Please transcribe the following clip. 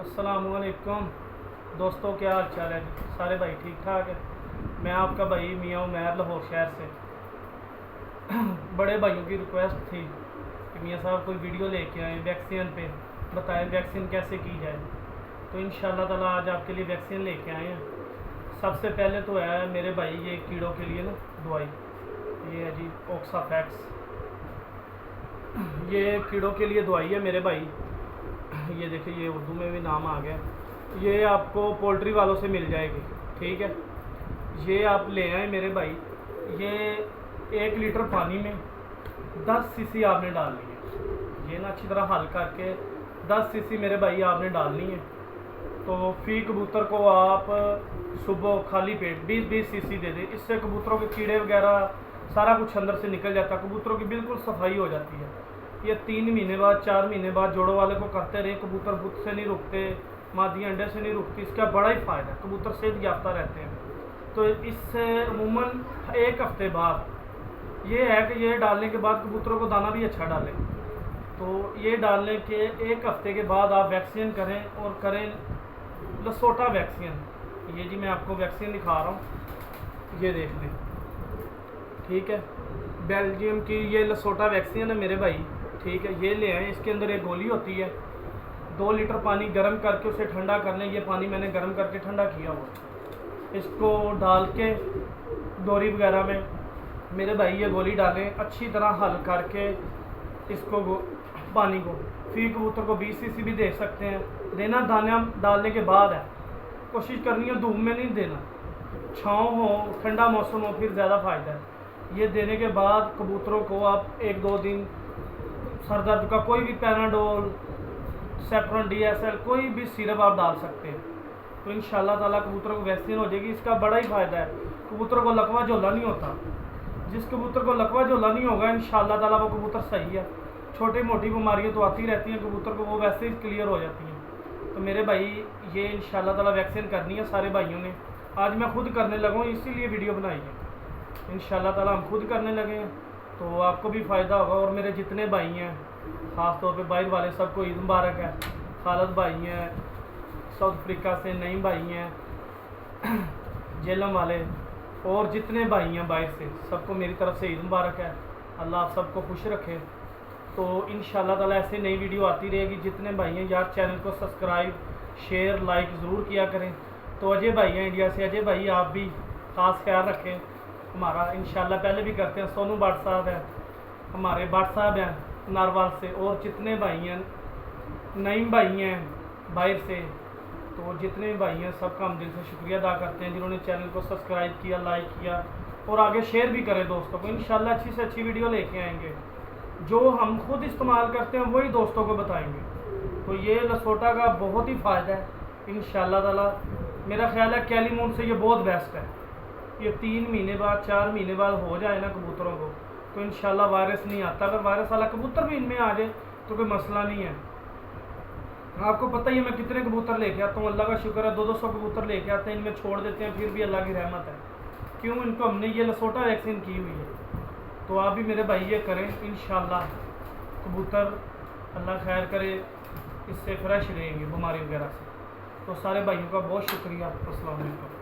अस्सलामुअलैकुम दोस्तों, क्या हाल चाल है? सारे भाई ठीक ठाक है। मैं आपका भाई मियाँ उमैर लाहौर शहर से। बड़े भाइयों की रिक्वेस्ट थी कि मियाँ साहब कोई वीडियो लेके आएँ वैक्सीन पे, बताएं वैक्सीन कैसे की जाए। तो इंशाल्लाह ताला आज आपके लिए वैक्सीन लेके आए हैं। सबसे पहले तो है मेरे भाई ये कीड़ों के लिए ना दवाई, ये है जी ऑक्साफैक्स। ये कीड़ों के लिए दवाई है मेरे भाई। ये देखिए, ये उर्दू में भी नाम आ गया। ये आपको पोल्ट्री वालों से मिल जाएगी, ठीक है। ये आप ले आए मेरे भाई। ये 1 लीटर पानी में 10 सीसी आपने डालनी है। ये ना अच्छी तरह हल करके 10 सीसी मेरे भाई आपने डालनी है। तो फी कबूतर को आप सुबह खाली पेट 20-20 सीसी दे दें। इससे कबूतरों के कीड़े वगैरह सारा कुछ अंदर से निकल जाता है, कबूतरों की बिल्कुल सफाई हो जाती है। ये 3 महीने बाद 4 महीने बाद जोड़ों वाले को करते रहे, कबूतर बुत से नहीं रुकते, मादी अंडे से नहीं रुकती। इसका बड़ा ही फ़ायदा है, कबूतर सेहत याफ्ता रहते हैं। तो इससे अमूमन 1 हफ्ते बाद ये है कि ये डालने के बाद कबूतरों को दाना भी अच्छा डालें। तो ये डालने के 1 हफ्ते के बाद आप वैक्सीन करें, और करें लसोटा वैक्सीन। ये जी मैं आपको वैक्सीन दिखा रहा हूँ, ये देख लें, ठीक है। बेल्जियम की ये लसोटा वैक्सीन है मेरे भाई, ठीक है। ये ले आए, इसके अंदर एक गोली होती है। 2 लीटर पानी गर्म करके उसे ठंडा कर लें। ये पानी मैंने गर्म करके ठंडा किया हुआ, इसको डाल के डोरी वगैरह में मेरे भाई ये गोली डालें, अच्छी तरह हल करके इसको पानी को फी कबूतर को 20 सीसी भी दे सकते हैं। देना दाना डालने के बाद है, कोशिश करनी है धूप में नहीं देना, छाँव हो, ठंडा मौसम हो, फिर ज़्यादा फ़ायदा है। ये देने के बाद कबूतरों को आप 1-2 दिन सर दर्द का कोई भी पैनाडोल, सेफ्रॉन DSL कोई भी सिरप आप डाल सकते हैं। तो इंशाल्लाह ताला कबूतरों को वैक्सीन हो जाएगी। इसका बड़ा ही फ़ायदा है, कबूतरों को लकवा झोला नहीं होता। जिस कबूतर को लकवा झोला नहीं होगा इंशाल्लाह ताला वो कबूतर सही है। छोटी मोटी बीमारियाँ तो आती रहती हैं कबूतर को, वो वैसे ही क्लियर हो जाती हैं। तो मेरे भाई ये इंशाल्लाह ताला वैक्सीन करनी है सारे भाइयों ने। आज मैं खुद करने लगा हूँ, इसीलिए वीडियो बनाई है। इंशाल्लाह ताला हम खुद करने लगे हैं, तो आपको भी फ़ायदा होगा। और मेरे जितने भाई हैं, ख़ास तौर पे बाहर वाले, सबको ईद मुबारक है। खालद भाई हैं साउथ अफ्रीका से, नईम भाई हैं जेलम वाले, और जितने भाई हैं बाहर से, सबको मेरी तरफ से ईद मुबारक है। अल्लाह आप सबको खुश रखे। तो इंशाल्लाह ताला ऐसे नई वीडियो आती रहेगी। जितने भाई हैं यार चैनल को सब्सक्राइब, शेयर, लाइक ज़रूर किया करें। तो अजय भाई हैं इंडिया से, अजय भाई आप भी ख़ास ख्याल रखें हमारा। इंशाल्लाह पहले भी करते हैं। सोनू भट्ट साहब हैं, हमारे भट्ट साहब हैं नारवाल से, और जितने भाई हैं, नईम भाई हैं बाहर से। तो जितने भी भाई हैं सबका हम दिल से शुक्रिया अदा करते हैं जिन्होंने चैनल को सब्सक्राइब किया, लाइक किया, और आगे शेयर भी करें दोस्तों को। इंशाल्लाह अच्छी से अच्छी वीडियो लेके आएंगे। जो हम खुद इस्तेमाल करते हैं वही दोस्तों को बताएंगे। तो ये लसोटा का बहुत ही फ़ायदा है इंशाल्लाह ताला। मेरा ख्याल है कैलीमून से ये बहुत बेस्ट है। ये 3 महीने बाद 4 महीने बाद हो जाए ना कबूतरों को, तो इंशाल्लाह वायरस नहीं आता। अगर वायरस वाला कबूतर भी इनमें आ जाए तो कोई मसला नहीं है। आपको पता ही है मैं कितने कबूतर लेके आता हूँ, अल्लाह का शुक्र है 200 कबूतर लेके आते हैं, इनमें छोड़ देते हैं, फिर भी अल्लाह की रहमत है। क्यों? इनको हमने ये लसोटा वैक्सीन की हुई है। तो आप भी मेरे भाई ये करें, इंशाल्लाह कबूतर अल्लाह खैर करे, इससे फ्रेश रहेंगे बीमारी वगैरह से। तो सारे भाइयों का बहुत शुक्रिया। अस्सलाम वालेकुम।